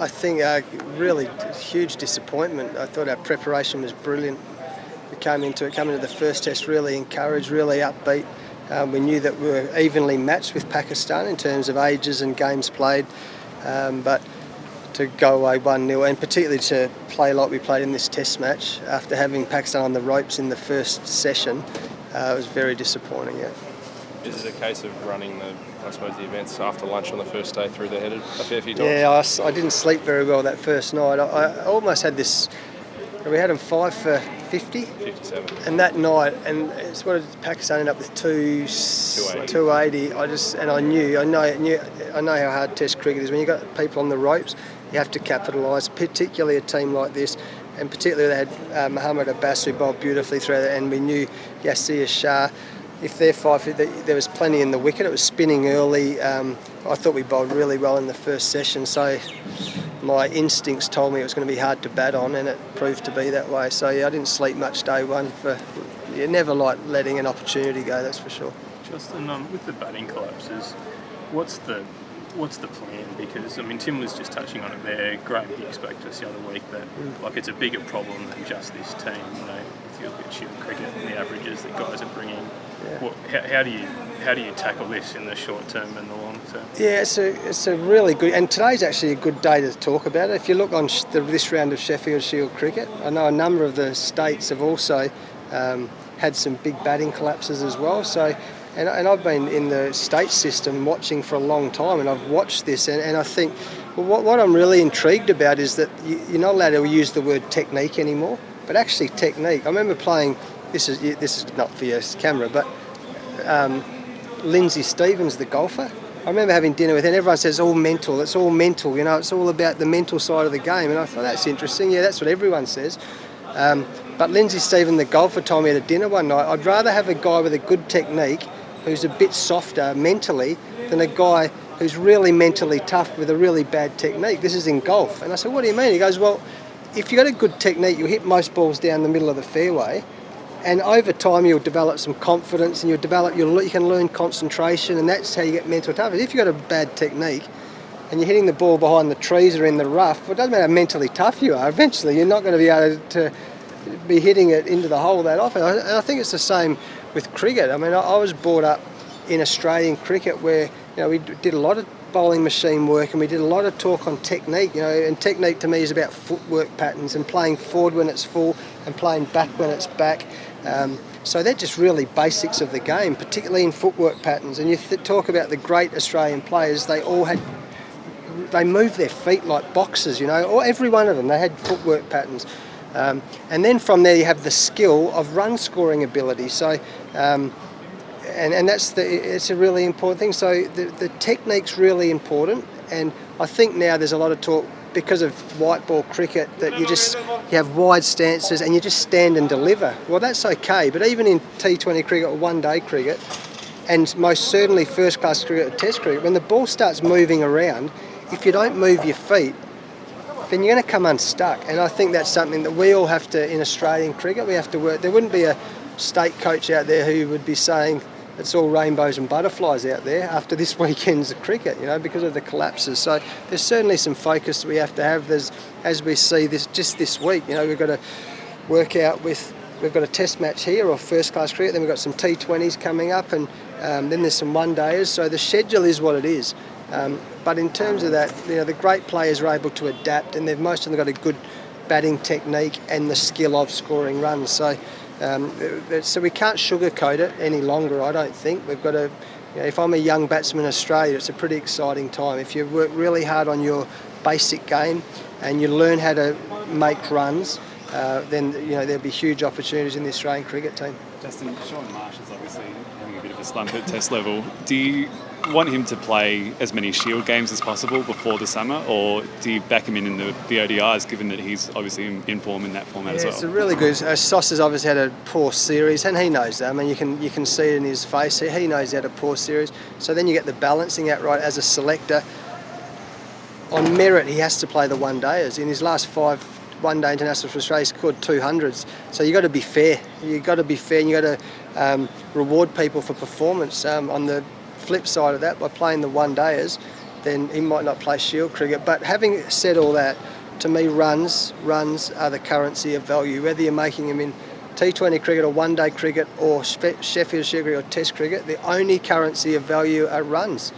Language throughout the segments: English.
I think really huge disappointment. I thought our preparation was brilliant. We coming into the first test really encouraged, really upbeat. We knew that we were evenly matched with Pakistan in terms of ages and games played, but to go away 1-0 and particularly to play like we played in this test match after having Pakistan on the ropes in the first session, it was very disappointing. Yeah. Is it a case of running the events after lunch on the first day through the head a fair few times? Yeah, I didn't sleep very well that first night. I almost had this. We had them 5 for 50. 57. And that night, and it's what Pakistan ended up with 280. I know how hard Test cricket is. When you've got people on the ropes, you have to capitalise, particularly a team like this. And particularly they had Mohammad Abbas who bowled beautifully through that, and we knew Yasir Shah. If they're 550, there was plenty in the wicket. It was spinning early. I thought we bowled really well in the first session, so my instincts told me it was going to be hard to bat on, and it proved to be that way. So yeah, I didn't sleep much day one. You never like letting an opportunity go, that's for sure. Justin, with the batting collapses, what's the plan? Because I mean, Tim was just touching on it there. Graham Hick spoke to us the other week that like it's a bigger problem than just this team. You know, if you look at Shield cricket and the averages that guys are bringing. Yeah. How do you tackle this in the short term and the long term? Yeah, it's a really good, and today's actually a good day to talk about it. If you look on this round of Sheffield Shield cricket, I know a number of the states have also had some big batting collapses as well. So, and I've been in the state system watching for a long time, and I've watched this, and I think what I'm really intrigued about is that you're not allowed to use the word technique anymore, but actually technique. I remember playing. This is not for your camera, but Lindsay Stevens, the golfer. I remember having dinner with him, and everyone says it's all mental, it's all about the mental side of the game. And I thought, that's interesting, yeah, that's what everyone says. But Lindsay Stevens, the golfer, told me at a dinner one night, I'd rather have a guy with a good technique who's a bit softer mentally than a guy who's really mentally tough with a really bad technique. This is in golf. And I said, what do you mean? He goes, well, if you've got a good technique, you'll hit most balls down the middle of the fairway. And over time, you'll develop some confidence, and you can learn concentration, and that's how you get mental toughness. If you've got a bad technique, and you're hitting the ball behind the trees or in the rough, well, it doesn't matter how mentally tough you are. Eventually, you're not going to be able to be hitting it into the hole that often. And I think it's the same with cricket. I mean, I was brought up in Australian cricket where we did a lot of bowling machine work, and we did a lot of talk on technique. And technique to me is about footwork patterns and playing forward when it's full and playing back when it's back. So they're just really basics of the game, particularly in footwork patterns. And you talk about the great Australian players, they moved their feet like boxers, or every one of them, they had footwork patterns. And then from there you have the skill of run scoring ability. So, and it's a really important thing. So the technique's really important, and I think now there's a lot of talk because of white ball cricket that you have wide stances and you just stand and deliver. Well, that's okay, but even in T20 cricket or one-day cricket, and most certainly first-class cricket or Test cricket, when the ball starts moving around, if you don't move your feet, then you're going to come unstuck. And I think that's something that we all have to, in Australian cricket, we have to work. There wouldn't be a state coach out there who would be saying it's all rainbows and butterflies out there after this weekend's cricket, because of the collapses. So there's certainly some focus that we have to have. As we see this week, we've got to work out we've got a test match here or first class cricket, then we've got some T20s coming up, and then there's some one-dayers. So the schedule is what it is. But in terms of that, the great players are able to adapt, and most of them got a good batting technique and the skill of scoring runs. So we can't sugarcoat it any longer, I don't think. We've got to, if I'm a young batsman in Australia, it's a pretty exciting time. If you work really hard on your basic game and you learn how to make runs, then there'll be huge opportunities in the Australian cricket team. Justin, Sean Marsh is obviously having a bit of a slump at Test level. Do you want him to play as many Shield games as possible before the summer, or do you back him in the ODIs, given that he's obviously in form in that format as well? It's a really good. Sauce has obviously had a poor series, and he knows that. I mean, you can see it in his face. He knows he had a poor series. So then you get the balancing out right as a selector. On merit, he has to play the one-dayers. In his last 5 one-day internationals for Australia, he scored 200s. So you've got to be fair. And you've got to reward people for performance. On the flip side of that, by playing the one-dayers, then he might not play Shield cricket. But having said all that, to me, runs are the currency of value. Whether you're making them in T20 cricket or one-day cricket or Sheffield Shield cricket or Test cricket, the only currency of value are runs.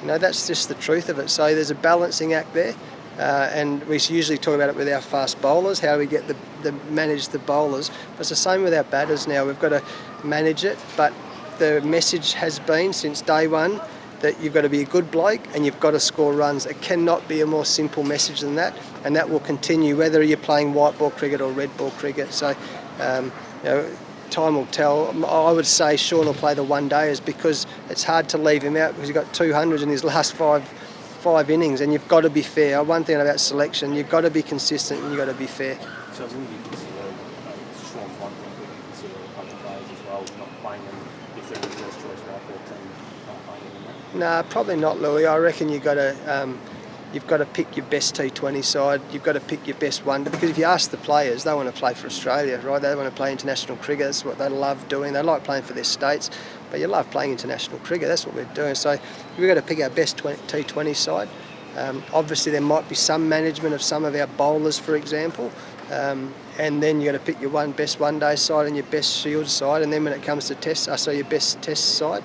That's just the truth of it. So there's a balancing act there. And we usually talk about it with our fast bowlers, how we get manage the bowlers. But it's the same with our batters now. We've got to manage it, but the message has been since day one that you've got to be a good bloke and you've got to score runs. It cannot be a more simple message than that, and that will continue whether you're playing white ball cricket or red ball cricket. So, time will tell. I would say Sean will play the one-dayers because it's hard to leave him out because he got 200 in his last five innings, and you've got to be fair. One thing about selection, you've got to be consistent and you've got to be fair. So I think you consider Sean's one thing, but you consider other players as well, not playing them if they're in the first choice right ball team, not playing them in that? No, probably not, Louis. I reckon you've got to pick your best T20 side. You've got to pick your best wonder, because if you ask the players, they want to play for Australia, right? They want to play international cricket. That's what they love doing. They like playing for their states, but you love playing international cricket. That's what we're doing. So we've got to pick our best T20 side. Obviously, there might be some management of some of our bowlers, for example, and then you've got to pick your best one-day side and your best Shield side, and then when it comes to your best Test side,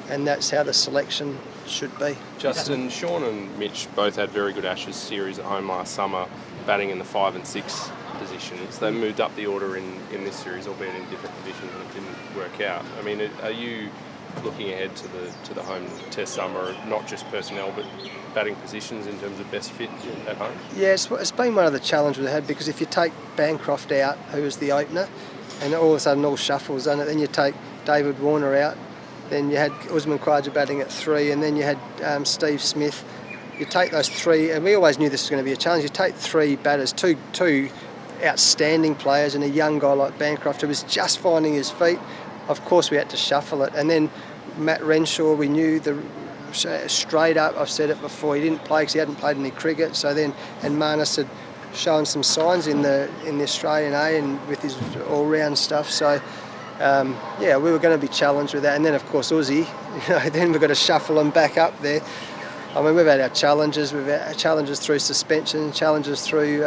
and that's how the selection should be. Justin, Sean and Mitch both had very good Ashes series at home last summer, batting in the 5 and 6 positions. They moved up the order in this series, albeit in different divisions, and it didn't work out. I mean, are you looking ahead to the home Test summer, not just personnel but batting positions in terms of best fit at home? Yeah, it's been one of the challenges we've had, because if you take Bancroft out, who was the opener, and all of a sudden all shuffles, and then you take David Warner out, then you had Usman Khawaja batting at 3, and then you had Steve Smith. You take those 3, and we always knew this was going to be a challenge. You take 3 batters, two outstanding players, and a young guy like Bancroft who was just finding his feet. Of course, we had to shuffle it. And then Matt Renshaw, we knew straight up, I've said it before, he didn't play because he hadn't played any cricket. So then, and Marsh had shown some signs in the Australian A and with his all-round stuff. So. We were going to be challenged with that, and then of course Uzi. Then we've got to shuffle them back up there. I mean, we've had our challenges. We've had challenges through suspension, challenges through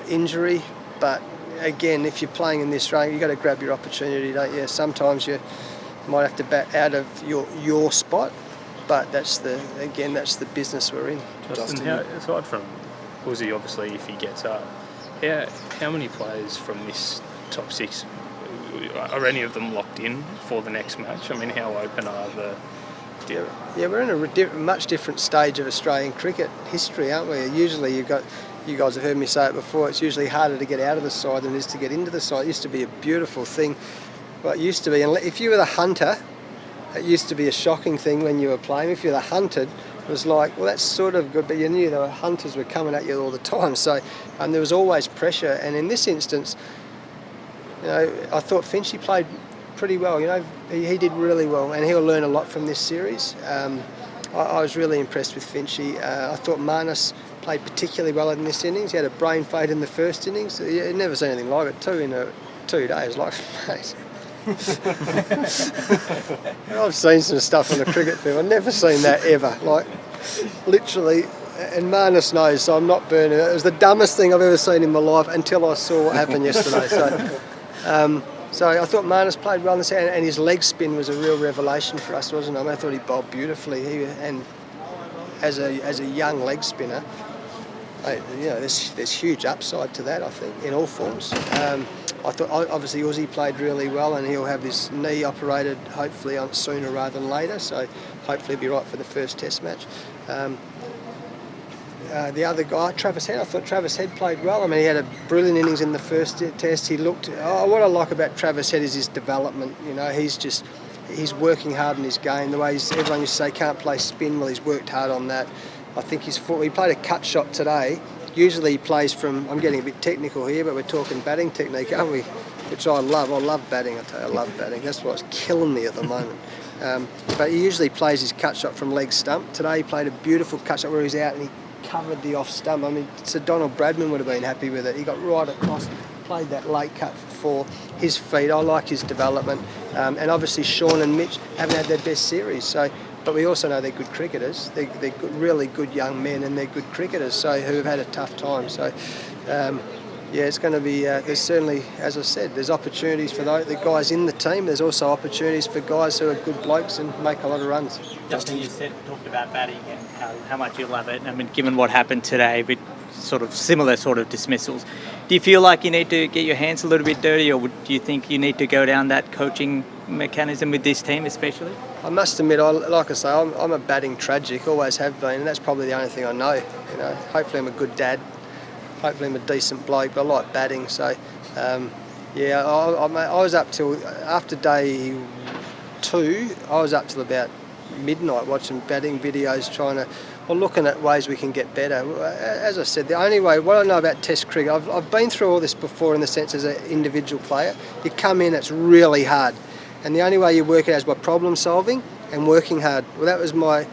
injury. But again, if you're playing in the Australian, you've got to grab your opportunity, don't you? Sometimes you might have to bat out of your spot, but that's the business we're in. Justin, aside from Uzi, obviously, if he gets up, how many players from this top 6 are any of them locked in for the next match? I mean, how open are the? Yeah, we're in a much different stage of Australian cricket history, aren't we? Usually, you guys have heard me say it before. It's usually harder to get out of the side than it is to get into the side. It used to be a beautiful thing. Well, it used to be, and if you were the hunter, it used to be a shocking thing when you were playing. If you're the hunted, it was like, well, that's sort of good, but you knew the hunters were coming at you all the time. So there was always pressure. And in this instance, I thought Finchy played pretty well. He did really well, and he'll learn a lot from this series. I was really impressed with Finchy. I thought Marsh played particularly well in this innings. He had a brain fade in the first innings. You'd never seen anything like it. 2 in 2 days, like, mate. I've seen some stuff on the cricket field. I've never seen that ever. Like, literally, and Marnus knows, so I'm not burning it. It was the dumbest thing I've ever seen in my life until I saw what happened yesterday. So I thought Marnus played well in this, and his leg spin was a real revelation for us, wasn't it? I mean, I thought he bowled beautifully. And as a young leg spinner, there's huge upside to that, I think, in all forms. I thought obviously Uzi played really well, and he'll have his knee operated hopefully on sooner rather than later, so hopefully he'll be right for the first Test match. The other guy, Travis Head, I thought Travis Head played well. I mean, he had a brilliant innings in the first Test. He looked. What I like about Travis Head is his development. He's working hard in his game. The way everyone used to say can't play spin, well, he's worked hard on that. I think he played a cut shot today. Usually he plays from, I'm getting a bit technical here, but we're talking batting technique, aren't we? Which I love. I love batting, I tell you. I love batting. That's what's killing me at the moment. But he usually plays his cut shot from leg stump. Today he played a beautiful cut shot where he's out and he covered the off stump. I mean, Sir Donald Bradman would have been happy with it. He got right across, played that late cut for 4. His feet, I like his development. And obviously Sean and Mitch haven't had their best series. So but we also know they're good cricketers. They're good, really good young men, and they're good cricketers. So who have had a tough time. So. Yeah, it's going to be, there's certainly, as I said, there's opportunities for the guys in the team. There's also opportunities for guys who are good blokes and make a lot of runs. Justin, you talked about batting and how much you love it. I mean, given what happened today with sort of similar sort of dismissals, do you feel like you need to get your hands a little bit dirty, or do you think you need to go down that coaching mechanism with this team especially? I must admit, like I say, I'm a batting tragic, always have been, and that's probably the only thing I know. You know, hopefully I'm a good dad. Hopefully I'm a decent bloke, but I like batting. So, yeah, I was up till, after day 2, I was up till about midnight watching batting videos, looking at ways we can get better. As I said, the only way, what I know about Test cricket, I've been through all this before in the sense as an individual player. You come in, it's really hard. And the only way you work it out is by problem solving and working hard. Well, that was my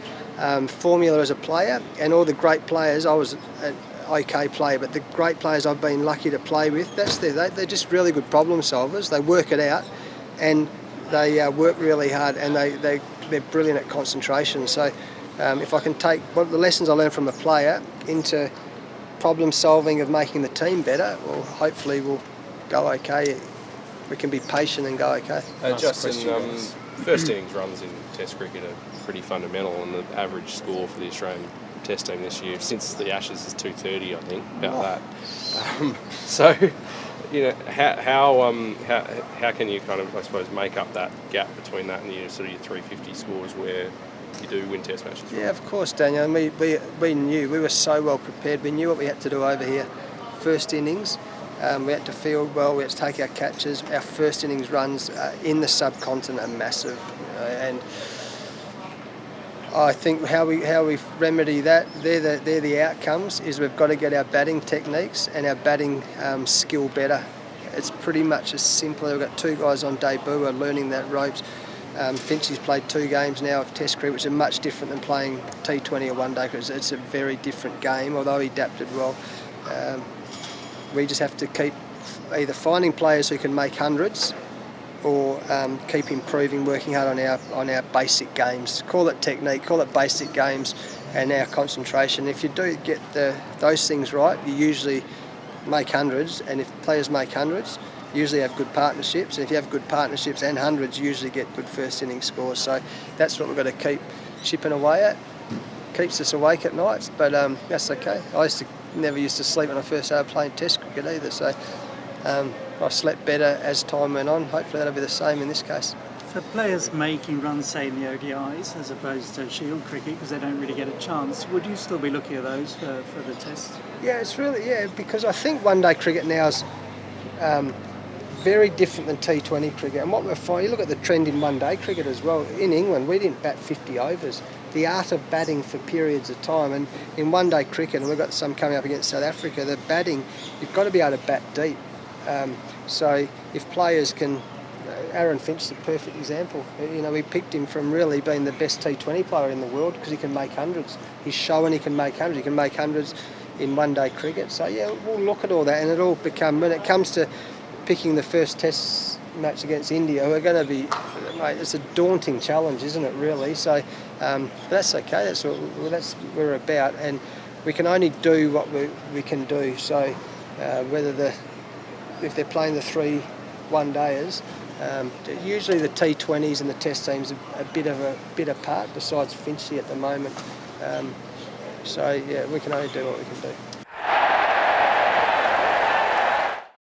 formula as a player, and all the great players, I was an okay player, but the great players I've been lucky to play with, they're just really good problem solvers. They work it out, and they work really hard, and they're brilliant at concentration. So if I can take the lessons I learned from a player into problem solving of making the team better, well, hopefully we'll go okay. We can be patient and go okay. Justin, first innings runs in Test cricket are pretty fundamental, and the average score for the Australian Test team this year since the Ashes is 230, I think, about that. So, you know, how can you kind of, I suppose, make up that gap between that and your sort of your 350 scores where you do win Test matches? Yeah, of course, Daniel. And we knew, we were so well prepared. We knew what we had to do over here. First innings, we had to field well. We had to take our catches. Our first innings runs in the subcontinent are massive, and I think how we remedy that, they're the outcomes, is we've got to get our batting techniques and our batting skill better. It's pretty much as simple. We've got 2 guys on debut who are learning that ropes. Finchy's played 2 games now of Test cricket, which are much different than playing T20 or one-day cricket. It's a very different game, although he adapted well. We just have to keep either finding players who can make hundreds, or keep improving, working hard on our basic games. Call it technique, call it basic games, and our concentration. If you do get those things right, you usually make hundreds, and if players make hundreds, you usually have good partnerships, and if you have good partnerships and hundreds, you usually get good first innings scores. So that's what we've got to keep chipping away at. Keeps us awake at nights, but that's okay. I never used to sleep when I first started playing Test cricket either, so I slept better as time went on. Hopefully that'll be the same in this case. For players making runs, say, in the ODIs, as opposed to Shield cricket, because they don't really get a chance, would you still be looking at those for the Test? Yeah, it's really, because I think one-day cricket now is very different than T20 cricket. And what we're finding, you look at the trend in one-day cricket as well. In England, we didn't bat 50 overs. The art of batting for periods of time, and in one-day cricket, and we've got some coming up against South Africa, the batting, you've got to be able to bat deep. So if players can, Aaron Finch is a perfect example. You know, we picked him from really being the best T20 player in the world because he can make hundreds. He's showing he can make hundreds. He can make hundreds in one-day cricket. So yeah, we'll look at all that, and it'll become, when it comes to picking the first Test match against India, we're going to be, mate, it's a daunting challenge, isn't it, really? So but that's okay. That's what we're about, and we can only do what we can do. So if they're playing the 3 one-dayers, usually the T20s and the Test teams are a bit apart, besides Finchy at the moment. So yeah, we can only do what we can do.